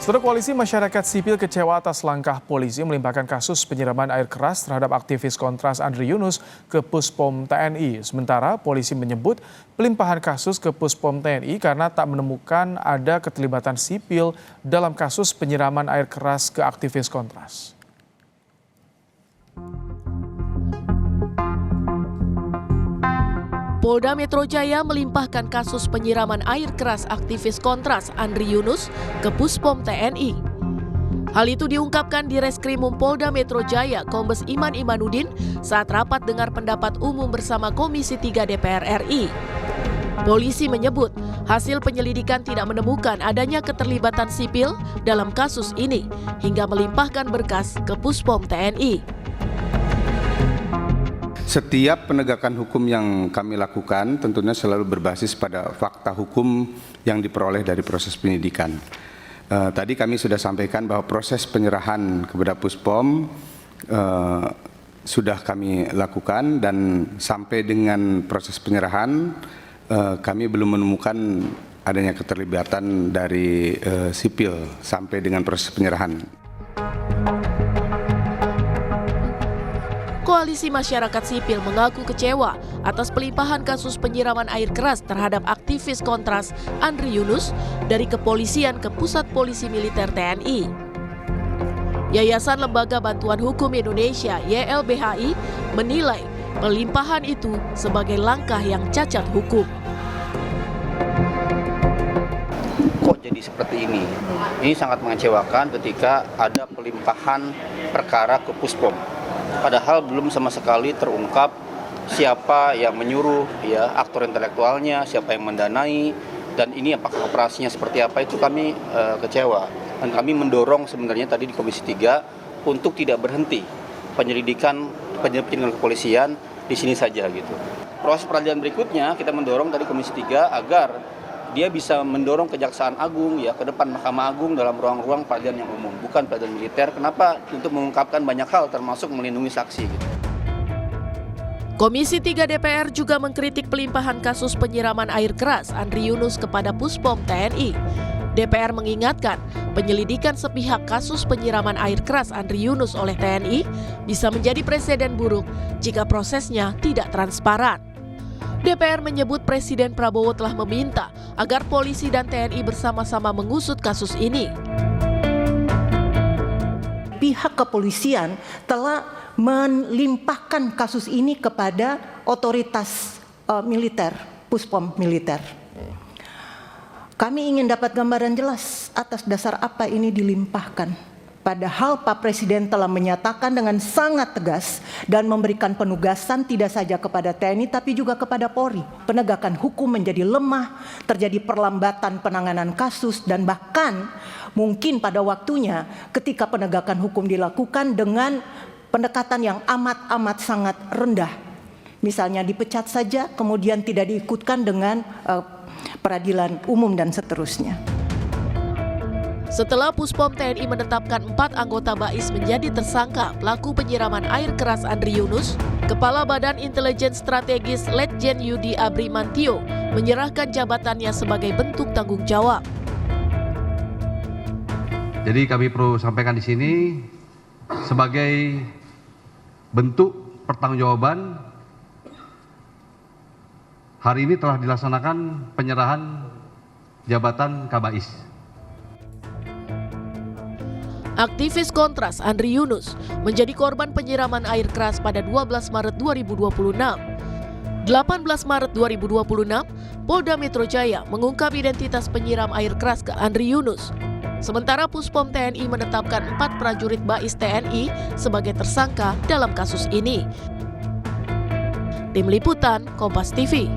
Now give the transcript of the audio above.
Saudara, Koalisi Masyarakat Sipil kecewa atas langkah polisi melimpahkan kasus penyiraman air keras terhadap aktivis Kontras Andri Yunus ke Puspom TNI. Sementara polisi menyebut pelimpahan kasus ke Puspom TNI karena tak menemukan ada keterlibatan sipil dalam kasus penyiraman air keras ke aktivis Kontras. Polda Metro Jaya melimpahkan kasus penyiraman air keras aktivis Kontras Andri Yunus ke Puspom TNI. Hal itu diungkapkan di Reskrimum Polda Metro Jaya Kombes Iman Imanuddin saat rapat dengar pendapat umum bersama Komisi 3 DPR RI. Polisi menyebut hasil penyelidikan tidak menemukan adanya keterlibatan sipil dalam kasus ini hingga melimpahkan berkas ke Puspom TNI. Setiap penegakan hukum yang kami lakukan tentunya selalu berbasis pada fakta hukum yang diperoleh dari proses penyidikan. Tadi kami sudah sampaikan bahwa proses penyerahan kepada Puspom sudah kami lakukan dan sampai dengan proses penyerahan kami belum menemukan adanya keterlibatan dari sipil sampai dengan proses penyerahan. Koalisi Masyarakat Sipil mengaku kecewa atas pelimpahan kasus penyiraman air keras terhadap aktivis Kontras Andri Yunus dari kepolisian ke Pusat Polisi Militer TNI. Yayasan Lembaga Bantuan Hukum Indonesia YLBHI menilai pelimpahan itu sebagai langkah yang cacat hukum. Kok jadi seperti ini? Ini sangat mengecewakan ketika ada pelimpahan perkara ke Puspom. Padahal belum sama sekali terungkap siapa yang menyuruh, ya, aktor intelektualnya, siapa yang mendanai, dan ini apakah operasinya seperti apa, itu kami kecewa. Dan kami mendorong sebenarnya tadi di Komisi 3 untuk tidak berhenti penyelidikan kepolisian di sini saja gitu. Proses peradilan berikutnya kita mendorong tadi Komisi 3 agar dia bisa mendorong Kejaksaan Agung ya ke depan Mahkamah Agung dalam ruang-ruang peradilan yang umum, bukan peradilan militer. Kenapa? Untuk mengungkapkan banyak hal termasuk melindungi saksi. Komisi 3 DPR juga mengkritik pelimpahan kasus penyiraman air keras Andri Yunus kepada Puspom TNI. DPR mengingatkan penyelidikan sepihak kasus penyiraman air keras Andri Yunus oleh TNI bisa menjadi presiden buruk jika prosesnya tidak transparan. DPR menyebut Presiden Prabowo telah meminta agar polisi dan TNI bersama-sama mengusut kasus ini. Pihak kepolisian telah melimpahkan kasus ini kepada otoritas militer, Puspom militer. Kami ingin dapat gambaran jelas atas dasar apa ini dilimpahkan. Padahal Pak Presiden telah menyatakan dengan sangat tegas dan memberikan penugasan tidak saja kepada TNI tapi juga kepada Polri. Penegakan hukum menjadi lemah, terjadi perlambatan penanganan kasus, dan bahkan mungkin pada waktunya ketika penegakan hukum dilakukan dengan pendekatan yang amat sangat rendah. Misalnya dipecat saja kemudian tidak diikutkan dengan peradilan umum dan seterusnya. Setelah Puspom TNI menetapkan 4 anggota BAIS menjadi tersangka pelaku penyiraman air keras Andri Yunus, Kepala Badan Intelijen Strategis Letjen Yudi Abrimantio menyerahkan jabatannya sebagai bentuk tanggung jawab. Jadi kami perlu sampaikan di sini sebagai bentuk pertanggungjawaban, hari ini telah dilaksanakan penyerahan jabatan Kabais. Aktivis Kontras Andri Yunus menjadi korban penyiraman air keras pada 12 Maret 2026. 18 Maret 2026, Polda Metro Jaya mengungkap identitas penyiram air keras ke Andri Yunus. Sementara Puspom TNI menetapkan 4 prajurit BAIS TNI sebagai tersangka dalam kasus ini. Tim Liputan Kompas TV.